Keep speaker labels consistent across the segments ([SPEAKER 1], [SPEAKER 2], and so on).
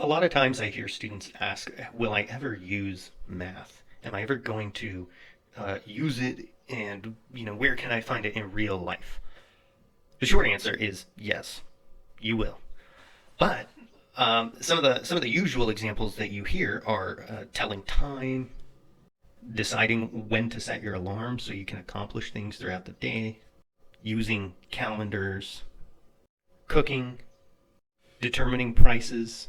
[SPEAKER 1] A lot of times I hear students ask, will I ever use math? Am I ever going to use it? And, where can I find it in real life? The short answer is yes, you will. But some of the usual examples that you hear are telling time, deciding when to set your alarm so you can accomplish things throughout the day, using calendars, cooking, determining prices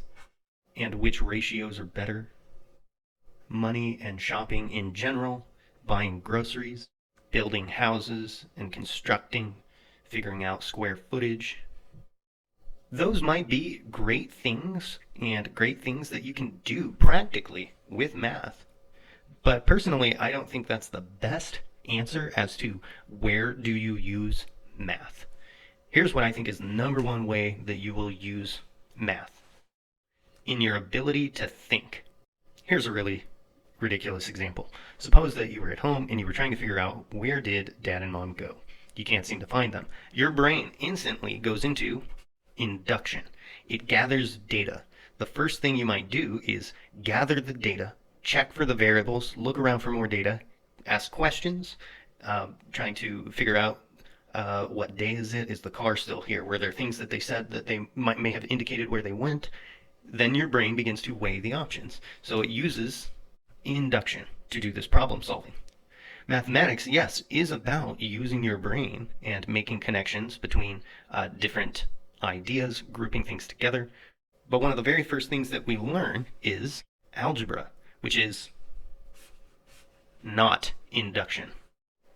[SPEAKER 1] and which ratios are better, money and shopping in general, buying groceries, building houses and constructing, figuring out square footage. Those might be great things and great things that you can do practically with math. But personally, I don't think that's the best answer as to where do you use math. Here's what I think is the number one way that you will use math: in your ability to think. Here's a really ridiculous example. Suppose that you were at home and you were trying to figure out, where did dad and mom go? You can't seem to find them. Your brain instantly goes into induction. It gathers data. The first thing you might do is gather the data, check for the variables, look around for more data, ask questions, trying to figure out what day is it? Is the car still here? Were there things that they said that they may have indicated where they went? Then your brain begins to weigh the options. So it uses induction to do this problem solving. Mathematics, yes, is about using your brain and making connections between different ideas, grouping things together. But one of the very first things that we learn is algebra, which is not induction.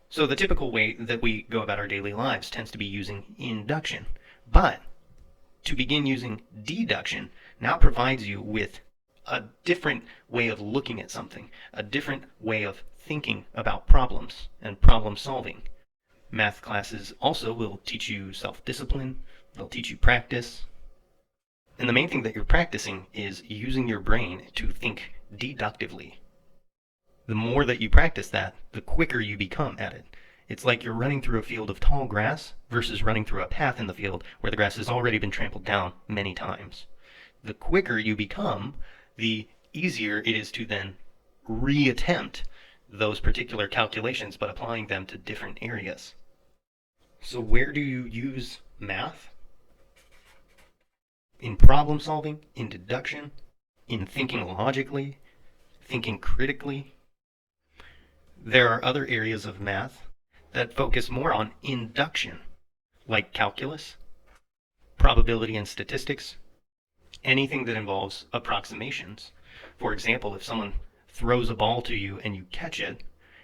[SPEAKER 1] So the typical way that we go about our daily lives tends to be using induction. But to begin using deduction now provides you with a different way of looking at something, a different way of thinking about problems and problem solving. Math classes also will teach you self-discipline, they'll teach you practice. And the main thing that you're practicing is using your brain to think deductively. The more that you practice that, the quicker you become at it. It's like you're running through a field of tall grass versus running through a path in the field where the grass has already been trampled down many times. The quicker you become, the easier it is to then reattempt those particular calculations, but applying them to different areas. So where do you use math? In problem solving, in deduction, in thinking logically, thinking critically. There are other areas of math that focus more on induction, like calculus, probability and statistics, anything that involves approximations. For example, if someone throws a ball to you and you catch it,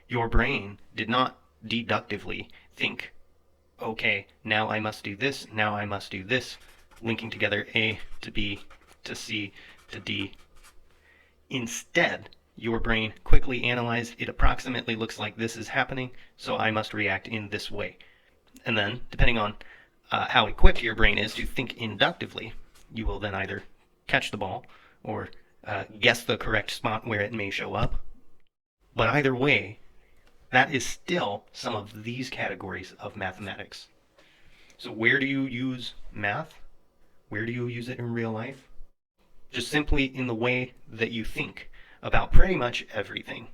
[SPEAKER 1] your brain did not deductively think, okay, now I must do this, now I must do this, linking together A to B to C to D. Instead, your brain quickly analyzed, it approximately looks like this is happening, so I must react in this way. And then, depending on how equipped your brain is to think inductively, you will then either catch the ball or guess the correct spot where it may show up. But either way, that is still some of these categories of mathematics. So where do you use math? Where do you use it in real life? Just simply in the way that you think about pretty much everything.